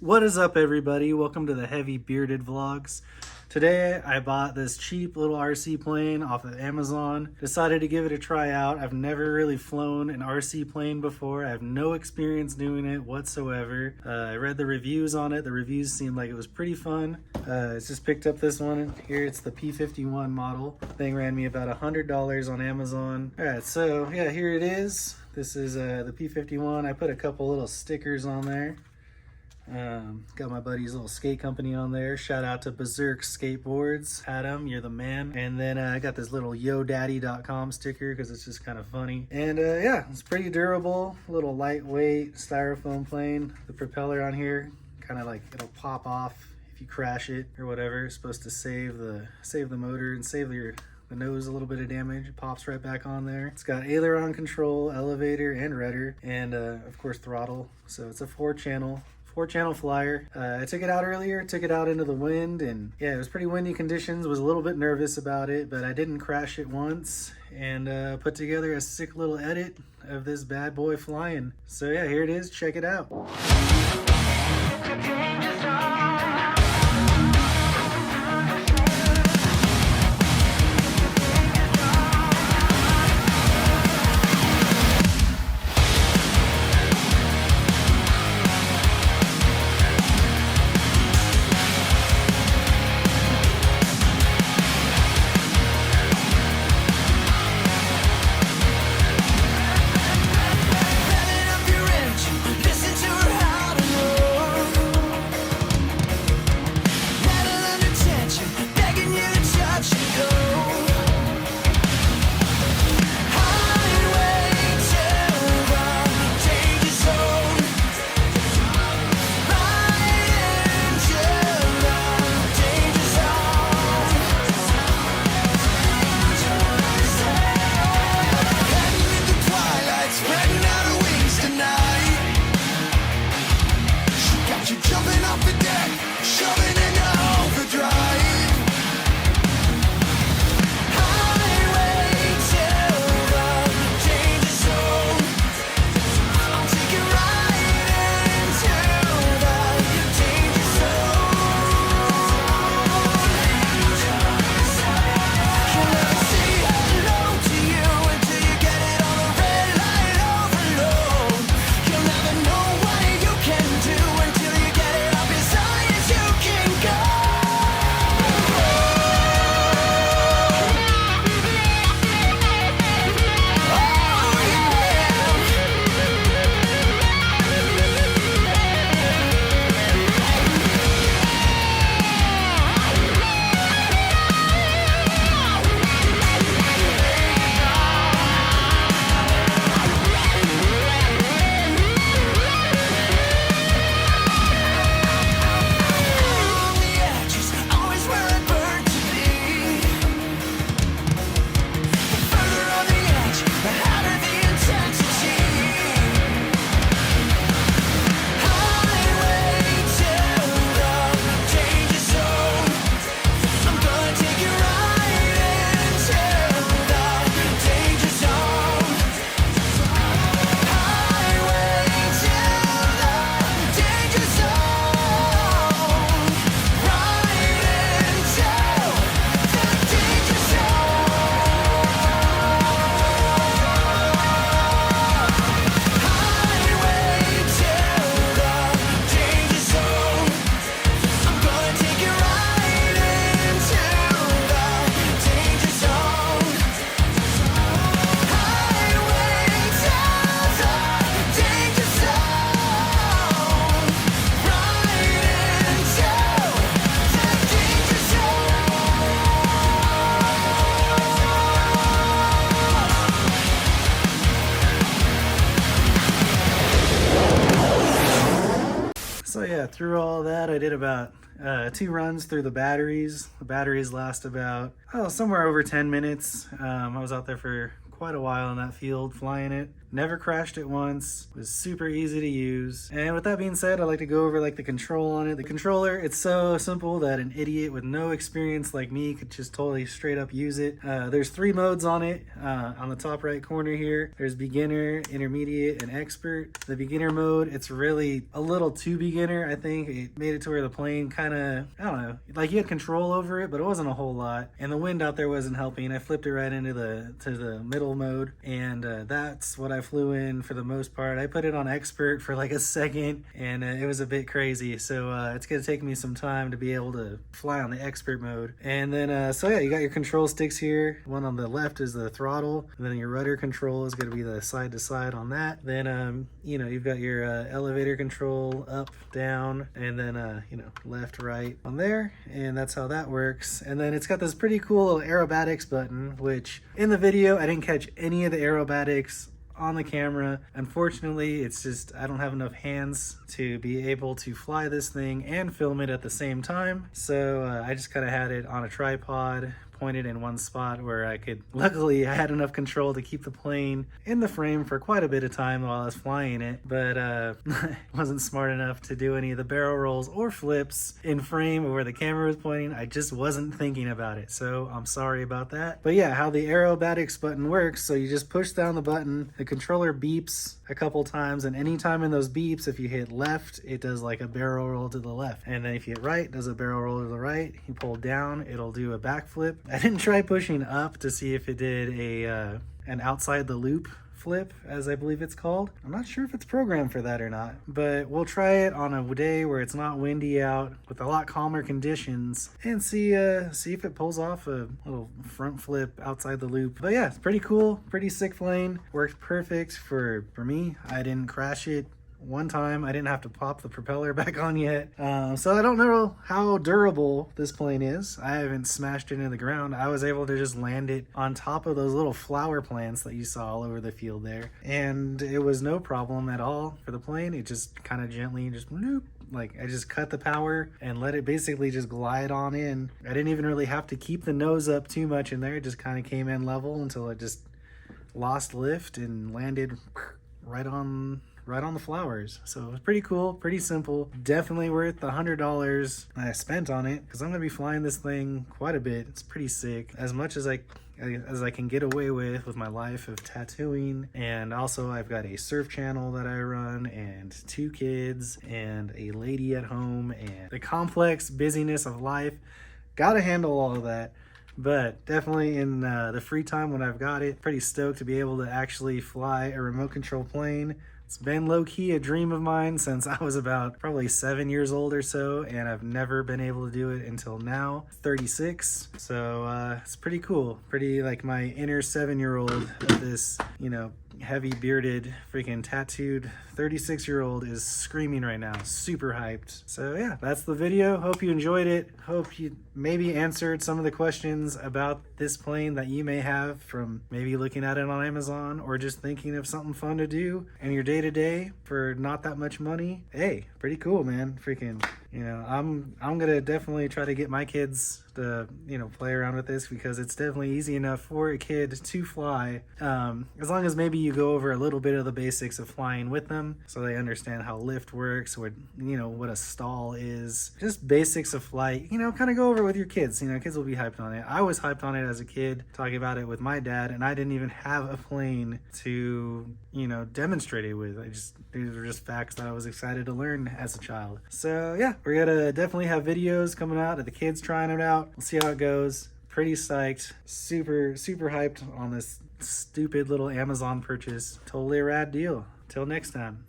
What is up, everybody? Welcome to the Heavy Bearded Vlogs. Today I bought this cheap little RC plane off of Amazon. Decided to give it a try out. I've never really flown an RC plane before. I have no experience doing it whatsoever. I read the reviews on it. The reviews seemed like it was pretty fun. It's just picked up this one here. It's the P51 model. Thing ran me about $100 on Amazon. All right, so yeah, here it is. This is the P51. I put a couple little stickers on there. Got my buddy's little skate company on there. Shout out to Berserk Skateboards. Adam, you're the man. And then I got this little yodaddy.com sticker because it's just kind of funny. And yeah, it's pretty durable. A little lightweight styrofoam plane. The propeller on here kind of like it'll pop off if you crash it or whatever. It's supposed to save the motor and save the nose a little bit of damage. It pops right back on there. It's got aileron control, elevator, and rudder, and of course throttle. So it's a four channel flyer. I took it out earlier, took it out into the wind, and yeah, it was pretty windy conditions. Was a little bit nervous about it, but I didn't crash it once, and put together a sick little edit of this bad boy flying. So yeah, here it is. Check it out. So yeah, through all that, I did about 2 runs through the batteries. The batteries last about, somewhere over 10 minutes. I was out there for quite a while in that field flying it. Never crashed it once. Was super easy to use. And with that being said, I'd like to go over like the control on it. The controller, it's so simple that an idiot with no experience like me could just totally straight up use it. There's 3 modes on it. On the top right corner here, there's beginner, intermediate, and expert. The beginner mode, it's really a little too beginner. I think it made it to where the plane kind of, I don't know, like you had control over it, but it wasn't a whole lot. And the wind out there wasn't helping. I flipped it right into the middle mode, and that's what I flew in for the most part. I put it on expert for like a second, and it was a bit crazy. So it's gonna take me some time to be able to fly on the expert mode. And then, so yeah, you got your control sticks here. One on the left is the throttle, and then your rudder control is gonna be the side to side on that. Then, you know, you've got your elevator control up, down, and then, you know, left, right on there. And that's how that works. And then it's got this pretty cool little aerobatics button, which in the video, I didn't catch any of the aerobatics on the camera. Unfortunately, it's just I don't have enough hands to be able to fly this thing and film it at the same time. So I just kind of had it on a tripod, pointed in one spot where I could, luckily I had enough control to keep the plane in the frame for quite a bit of time while I was flying it, but wasn't smart enough to do any of the barrel rolls or flips in frame where the camera was pointing. I just wasn't thinking about it, so I'm sorry about that. But yeah, how the aerobatics button works, so you just push down the button, the controller beeps a couple times, and anytime in those beeps, if you hit left, it does like a barrel roll to the left, and then if you hit right, it does a barrel roll to the right. You pull down, it'll do a backflip. I didn't try pushing up to see if it did an outside the loop flip, as I believe it's called. I'm not sure if it's programmed for that or not, but we'll try it on a day where it's not windy out with a lot calmer conditions and see if it pulls off a little front flip outside the loop. But yeah, it's pretty cool, pretty sick plane. Worked perfect for me. I didn't crash it one time. I didn't have to pop the propeller back on yet. So I don't know how durable this plane is. I haven't smashed it into the ground. I was able to just land it on top of those little flower plants that you saw all over the field there. And it was no problem at all for the plane. It just kind of gently just bloop, like I just cut the power and let it basically just glide on in. I didn't even really have to keep the nose up too much in there. It just kind of came in level until it just lost lift and landed right on the flowers. So it was pretty cool, pretty simple. Definitely worth the $100 I spent on it, because I'm gonna be flying this thing quite a bit. It's pretty sick. As much as I can get away with my life of tattooing, and also I've got a surf channel that I run, and 2 kids, and a lady at home, and the complex busyness of life. Gotta handle all of that. But definitely in the free time when I've got it, pretty stoked to be able to actually fly a remote control plane. It's been low-key a dream of mine since I was about probably 7 years old or so, and I've never been able to do it until now, 36. So it's pretty cool. Pretty like my inner 7-year-old of this, you know, heavy bearded freaking tattooed 36-year-old is screaming right now, super hyped. So yeah, that's the video. Hope you enjoyed it. Hope you maybe answered some of the questions about this plane that you may have from maybe looking at it on Amazon or just thinking of something fun to do in your day-to-day for not that much money. Hey, pretty cool, man. Freaking, you know, I'm gonna definitely try to get my kids to, you know, play around with this, because it's definitely easy enough for a kid to fly, as long as maybe you go over a little bit of the basics of flying with them so they understand how lift works, what, you know, what a stall is, just basics of flight, you know, kind of go over it with your kids. You know, kids will be hyped on it. I was hyped on it as a kid, talking about it with my dad, and I didn't even have a plane to, you know, demonstrate it with. These were just facts that I was excited to learn as a child. So yeah, we're gonna definitely have videos coming out of the kids trying it out. We'll see how it goes. Pretty psyched, super hyped on this stupid little Amazon purchase. Totally a rad deal. Till next time.